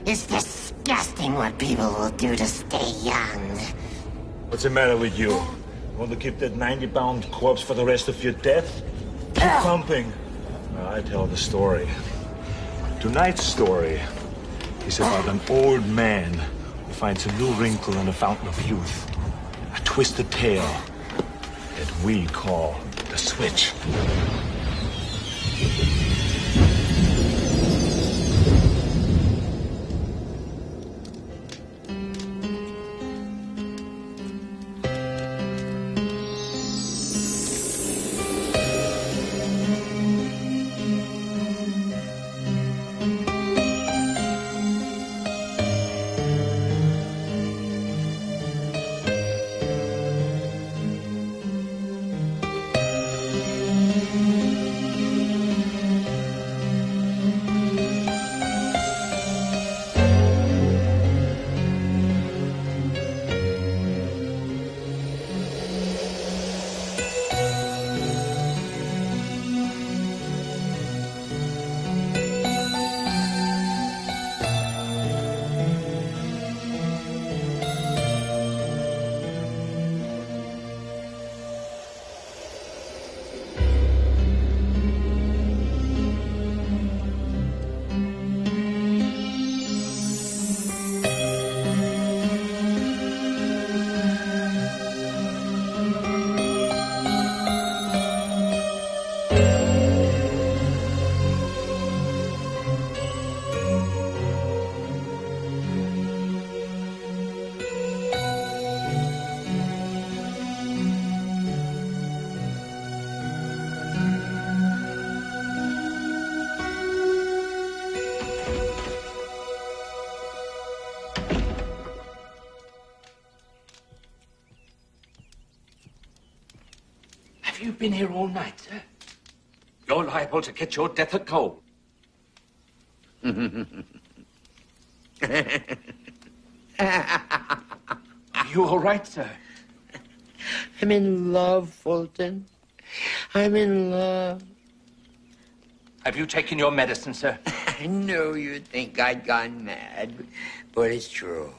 It's disgusting what people will do to stay young. What's the matter with you? Want to keep that 90-pound corpse for the rest of your death? Keep pumping. I tell the story. Tonight's story is about an old man who finds a new wrinkle in the fountain of youth. A twisted tale that we call the switch. Have you been here all night, sir? You're liable to get your death at cold. Are you all right, sir? I'm in love, Fulton. I'm in love. Have you taken your medicine, sir? I know you think I'd gone mad, but it's true.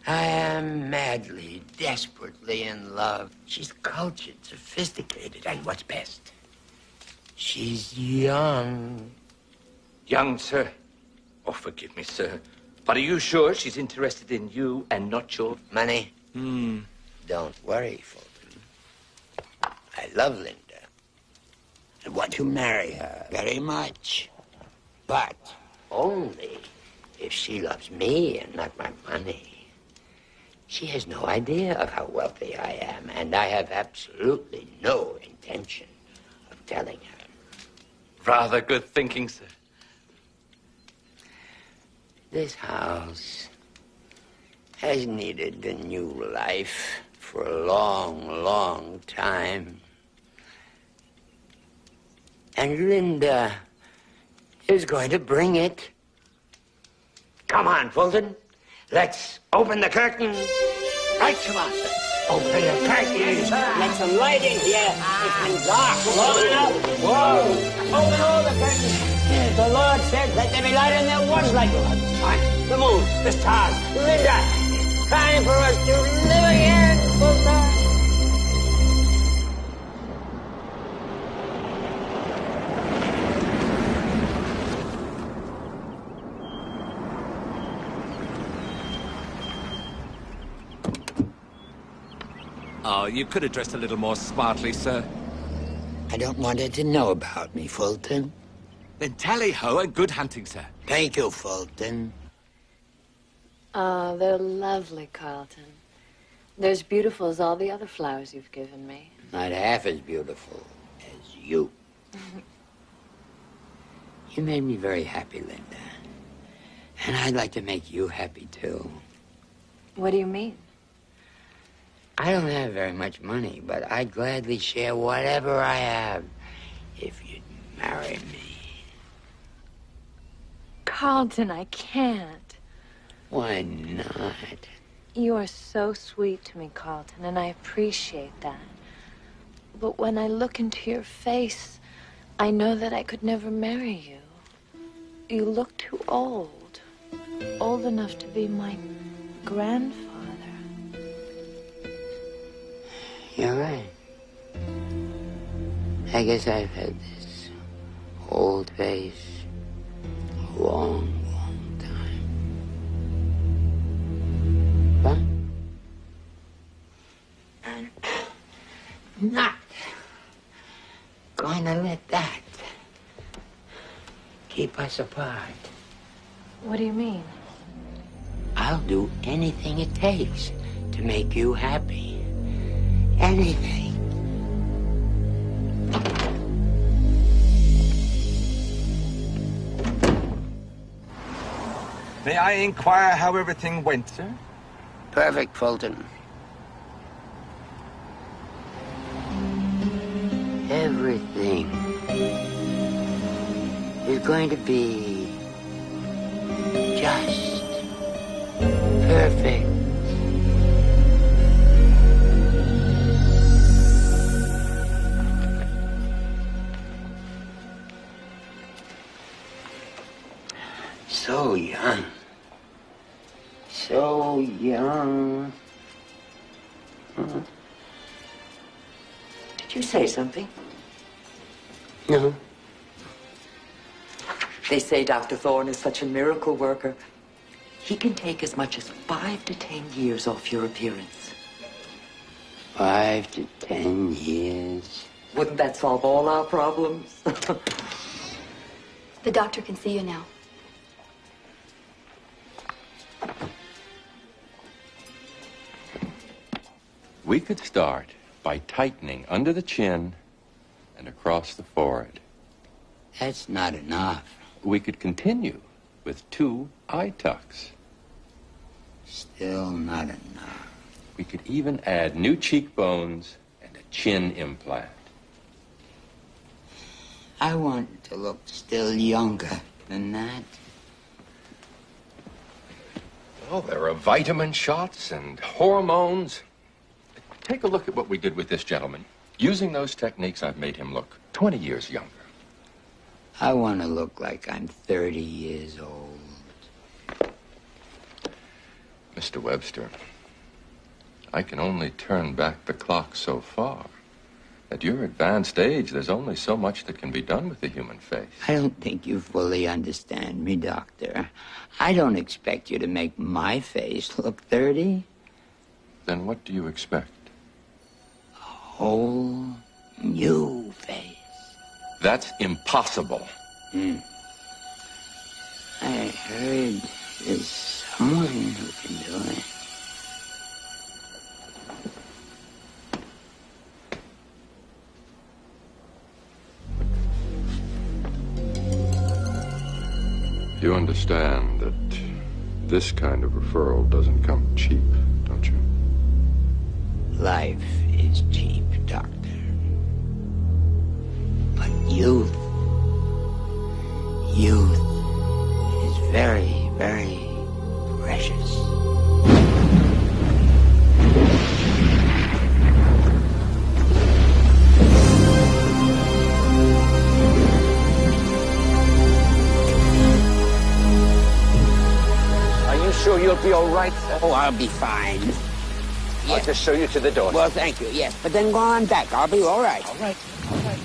I am madly, desperately in love. She's cultured, sophisticated, and what's best, she's young. Young, sir? Oh, forgive me, sir. But are you sure she's interested in you and not your... Money? Don't worry, Fulton. I love Linda. I want to marry her very much. But only if she loves me and not my money. She has no idea of how wealthy I am, and I have absolutely no intention of telling her. Rather good thinking, sir. This house has needed a new life for a long, long time. And Linda is going to bring it. Come on, Fulton. Let's open the curtain. Right, Siobhan. Open the curtain. Let some light in here. It's been dark long enough. Whoa. Open all the curtains. The Lord said, let there be light, and there was light. Fine. The moon, the stars, Linda. Time for us to live again, Fulton. Oh, you could have dressed a little more smartly, sir. I don't want her to know about me, Fulton. Then tally-ho and good hunting, sir. Thank you, Fulton. Oh, they're lovely, Carlton. They're as beautiful as all the other flowers you've given me. Not half as beautiful as you. You made me very happy, Linda. And I'd like to make you happy, too. What do you mean? I don't have very much money, but I'd gladly share whatever I have if you'd marry me. Carlton, I can't. Why not? You are so sweet to me, Carlton, and I appreciate that. But when I look into your face, I know that I could never marry you. You look too old. old enough to be my grandfather. You're right. I guess I've had this old face a long, long time. But I'm not going to let that keep us apart. What do you mean? I'll do anything it takes to make you happy. Anything. May I inquire how everything went, sir? Perfect, Fulton. Everything is going to be just perfect. So young. So young. Did you say something? No. They say Dr. Thorne is such a miracle worker. He can take as much as 5 to 10 years off your appearance. 5 to 10 years. Wouldn't that solve all our problems? The doctor can see you now. We could start by tightening under the chin and across the forehead. That's not enough. We could continue with 2 eye tucks. Still not enough. We could even add new cheekbones and a chin implant. I want to look still younger than that. Oh, there are vitamin shots and hormones. Take a look at what we did with this gentleman. Using those techniques, I've made him look 20 years younger. I want to look like I'm 30 years old. Mr. Webster, I can only turn back the clock so far. At your advanced age, there's only so much that can be done with the human face. I don't think you fully understand me, Doctor. I don't expect you to make my face look 30. Then what do you expect? Whole new face. That's impossible. I heard there's someone who can do it. You understand that this kind of referral doesn't come cheap, don't you? Life is cheap, Doctor. But youth is very, very precious. Are you sure you'll be all right, sir? Oh, I'll be fine. I'll just show you to the door. Well, thank you, yes. But then go on back. I'll be all right. All right, all right.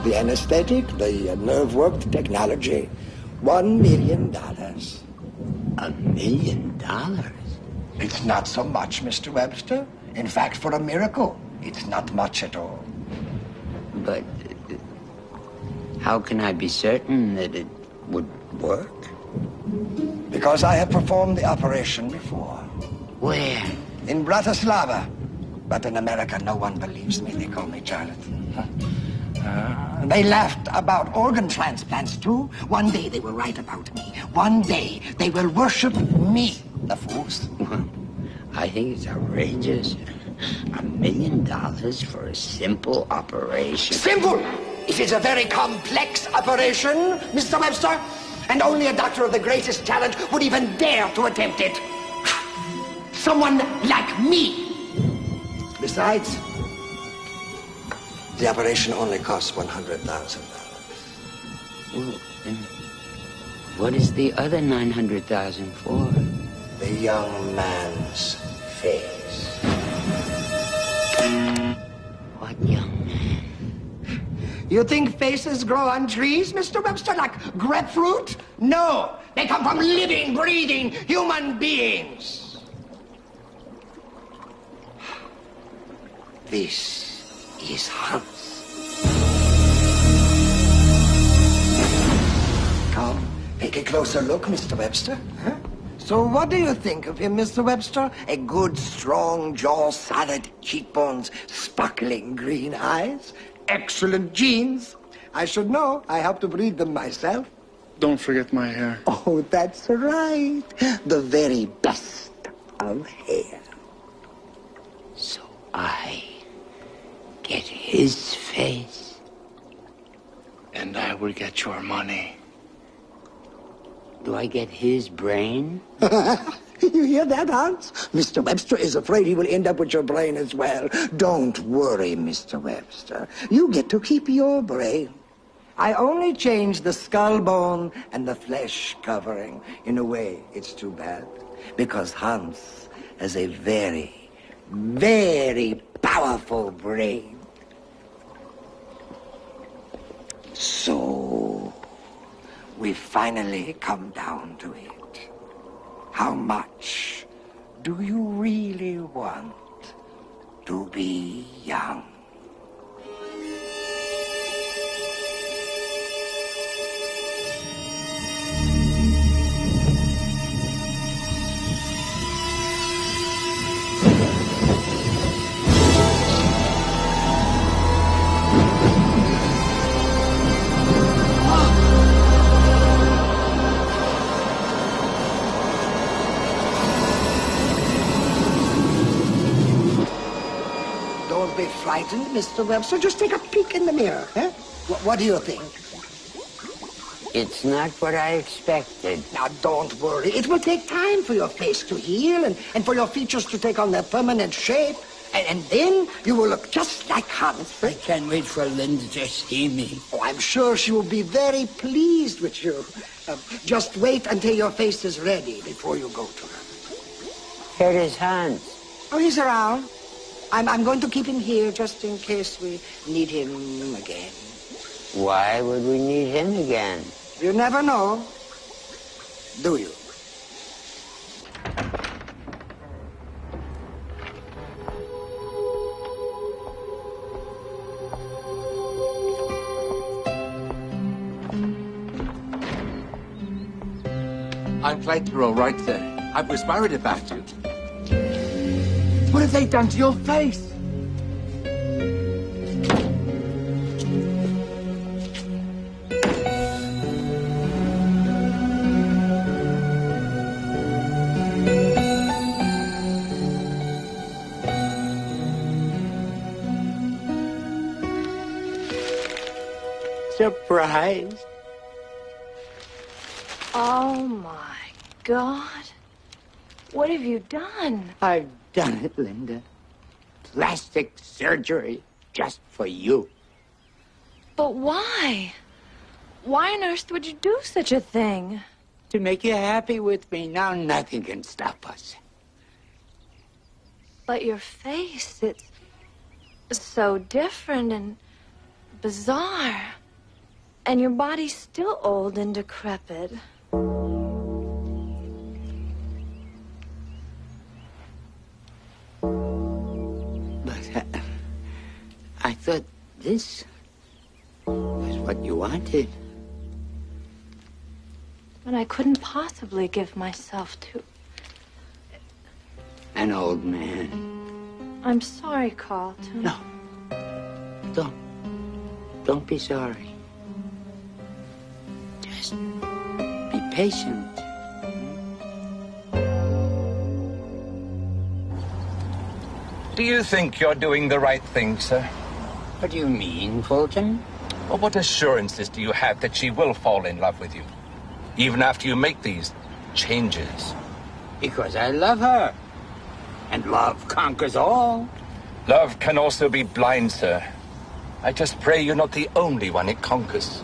The anesthetic, the nerve-worked technology, $1 million. $1 million? It's not so much, Mr. Webster. In fact, for a miracle, it's not much at all. But how can I be certain that it would work? Because I have performed the operation before. Where? In Bratislava. But in America, no one believes me. They call me charlatan. They laughed about organ transplants, too. One day they will write about me. One day they will worship me, the fools. I think it's outrageous. $1 million for a simple operation. Simple! It is a very complex operation, Mr. Webster, and only a doctor of the greatest talent would even dare to attempt it. Someone like me. Besides, the operation only costs $100,000. Well, what is the other $900,000 for? The young man's face. What young man? You think faces grow on trees, Mr. Webster, like grapefruit? No, they come from living, breathing human beings. This is Hans. Come, take a closer look, Mr. Webster. Huh? So what do you think of him, Mr. Webster? A good, strong jaw, solid cheekbones, sparkling green eyes, excellent genes. I should know. I helped to breed them myself. Don't forget my hair. Oh, that's right. The very best of hair. So I get his face. And I will get your money. Do I get his brain? You hear that, Hans? Mr. Webster is afraid he will end up with your brain as well. Don't worry, Mr. Webster. You get to keep your brain. I only changed the skull bone and the flesh covering. In a way, it's too bad, because Hans has a very, very powerful brain. So, we finally come down to it. How much do you really want to be young? Don't be frightened, Mr. Webster. Just take a peek in the mirror. Eh? What do you think? It's not what I expected. Now, don't worry. It will take time for your face to heal and for your features to take on their permanent shape. And then you will look just like Hans. I can't wait for Linda to see me. Oh, I'm sure she will be very pleased with you. Just wait until your face is ready before you go to her. Where is Hans? Oh, he's around. I'm going to keep him here just in case we need him again. Why would we need him again? You never know, do you? I'm quite all right there. I was worried about you. What have they done to your face? Surprised? Oh, my God. What have you done? I've done it, Linda. Plastic surgery just for you. But why? Why on earth would you do such a thing? To make you happy with me. Now nothing can stop us. But your face, it's so different and bizarre. And your body's still old and decrepit. But I thought this was what you wanted. But I couldn't possibly give myself to... An old man. I'm sorry, Carlton. No. Don't be sorry. Just be patient. Do you think you're doing the right thing, sir? What do you mean, Fulton? Well, what assurances do you have that she will fall in love with you, even after you make these changes? Because I love her. And love conquers all. Love can also be blind, sir. I just pray you're not the only one it conquers.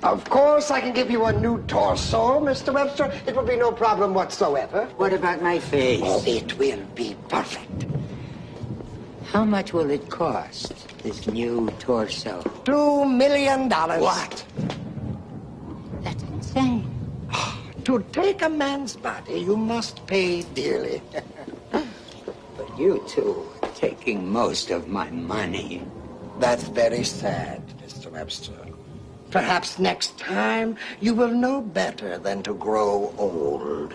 Of course, I can give you a new torso, Mr. Webster. It will be no problem whatsoever. What about my face? Oh, it will be perfect. How much will it cost, this new torso? $2 million. What? That's insane. To take a man's body, you must pay dearly. But you two are taking most of my money. That's very sad, Mr. Webster. Perhaps next time you will know better than to grow old.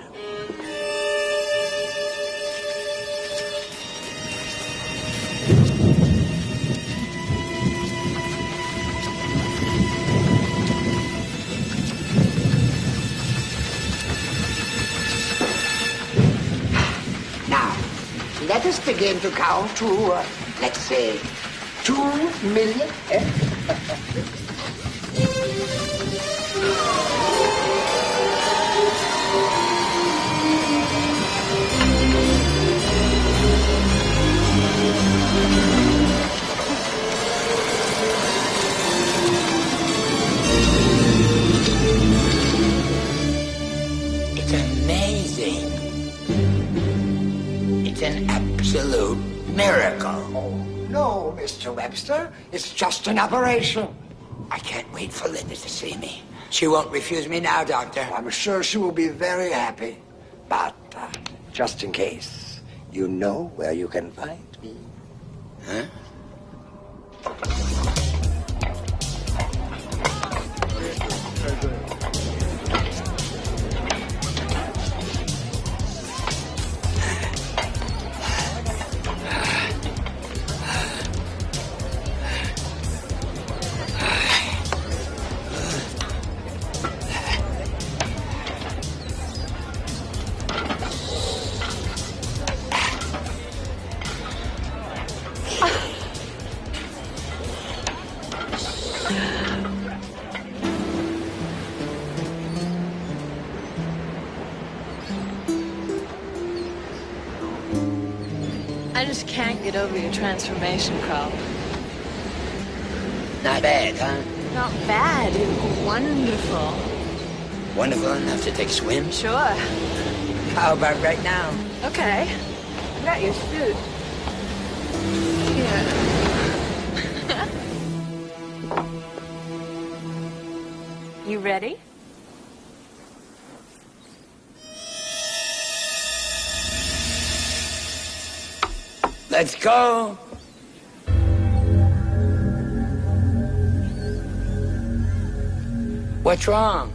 Now, let us begin to count to, let's say, 2 million. It's amazing. It's an absolute miracle. Oh, no, Mr. Webster. It's just an operation. I can't wait for Linda to see me. She won't refuse me now, Doctor. I'm sure she will be very happy. But just in case, you know where you can find me. Huh? I just can't get over your transformation, Carl. Not bad, huh? Not bad. Wonderful. Wonderful enough to take a swim? Sure. How about right now? Okay. I got your suit. Here. You ready? Let's go. What's wrong?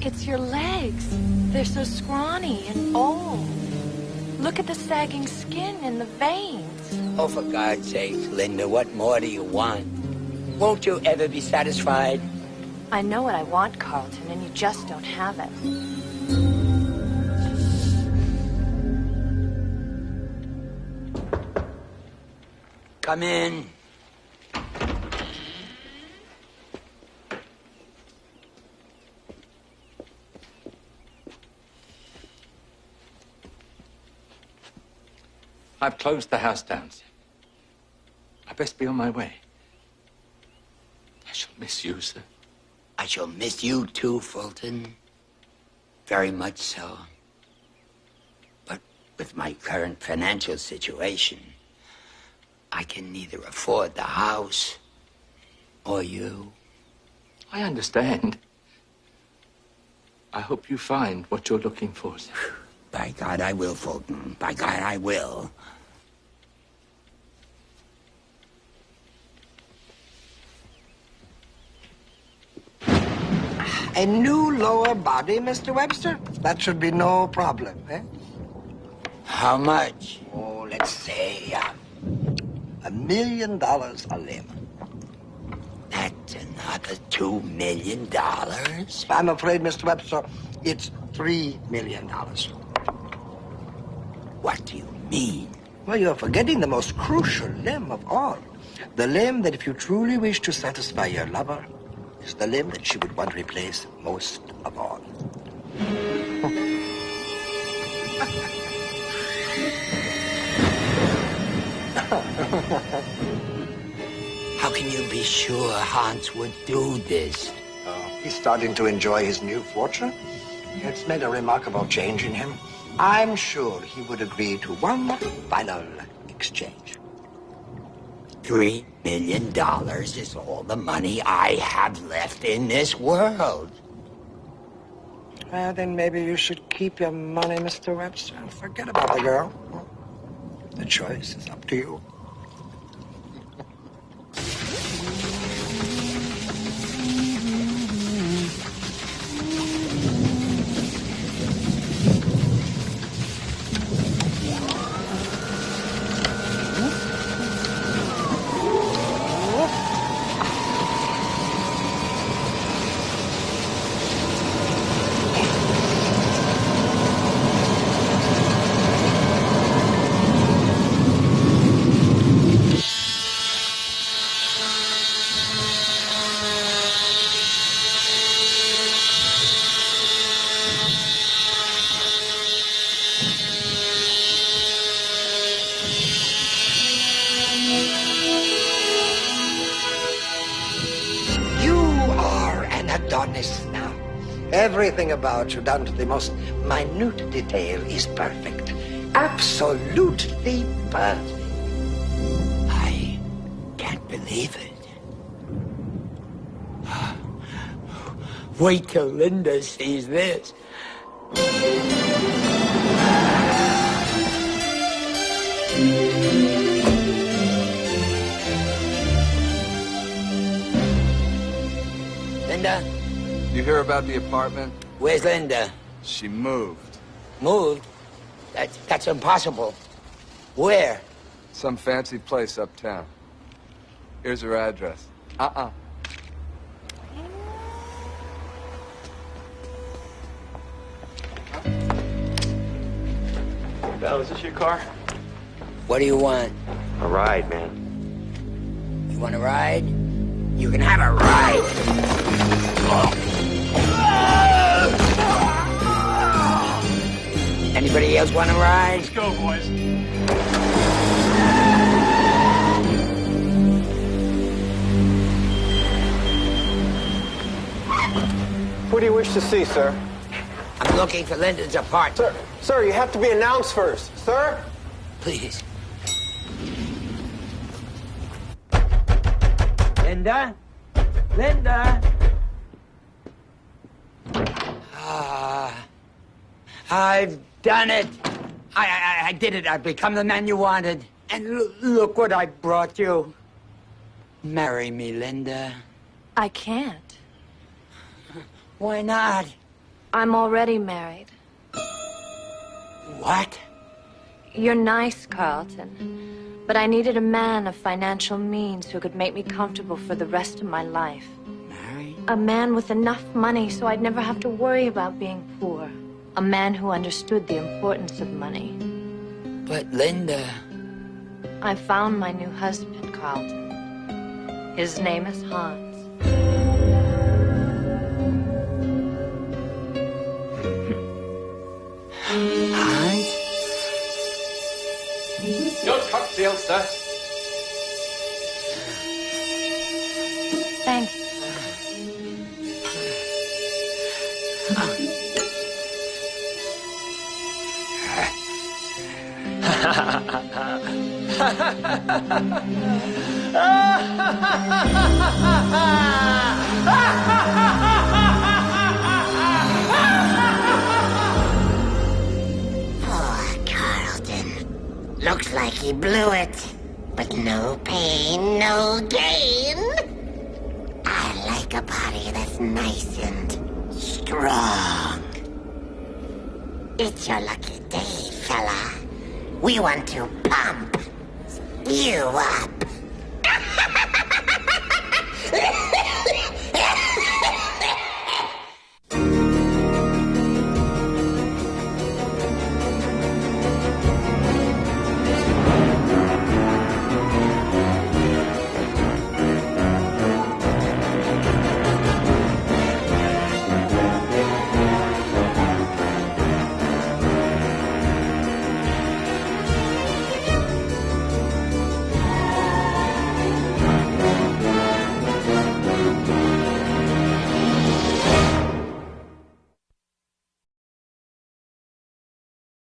It's your legs. They're so scrawny and old. Look at the sagging skin and the veins. Oh, for God's sake, Linda, what more do you want? Won't you ever be satisfied? I know what I want, Carlton, and you just don't have it. Come in. I've closed the house down, sir. I best be on my way. I shall miss you, sir. I shall miss you too, Fulton. Very much so. But with my current financial situation, I can neither afford the house or you. I understand. I hope you find what you're looking for, sir. By God, I will, Fulton. By God, I will. A new lower body, Mr. Webster? That should be no problem, eh? How much? Oh, let's say $1 million a limb. That's another $2 million? I'm afraid, Mr. Webster, it's $3 million. What do you mean? Well, you're forgetting the most crucial limb of all. The limb that if you truly wish to satisfy your lover is the limb that she would want replaced most of all. How can you be sure Hans would do this? He's starting to enjoy his new fortune. It's made a remarkable change in him. I'm sure he would agree to one final exchange. $3 million is all the money I have left in this world. Well, then maybe you should keep your money, Mr. Webster, and forget about the girl. The choice is up to you. Now, everything about you, down to the most minute detail, is perfect. Absolutely perfect. I can't believe it. Wait till Linda sees this. Linda? You hear about the apartment? Where's Linda? She moved. Moved? That's impossible. Where? Some fancy place uptown. Here's her address. Val, is this your car? What do you want? A ride, man. You want a ride? You can have a ride. Anybody else want a ride? Let's go, boys. Who do you wish to see, sir? I'm looking for Linda's apartment. Sir, you have to be announced first. Sir? Please. Linda? Linda? I've done it. I did it. I've become the man you wanted. And look what I brought you. Marry me, Linda. I can't. Why not? I'm already married. What? You're nice, Carlton. But I needed a man of financial means who could make me comfortable for the rest of my life. Married? A man with enough money so I'd never have to worry about being poor. A man who understood the importance of money. But Linda... I found my new husband, Carlton. His name is Hans. Hans? Your cocktail, sir. Thank you. Poor Carlton. Looks like he blew it. But no pain, no gain. I like a body that's nice and strong. It's your lucky day, fella. We want to pump you up.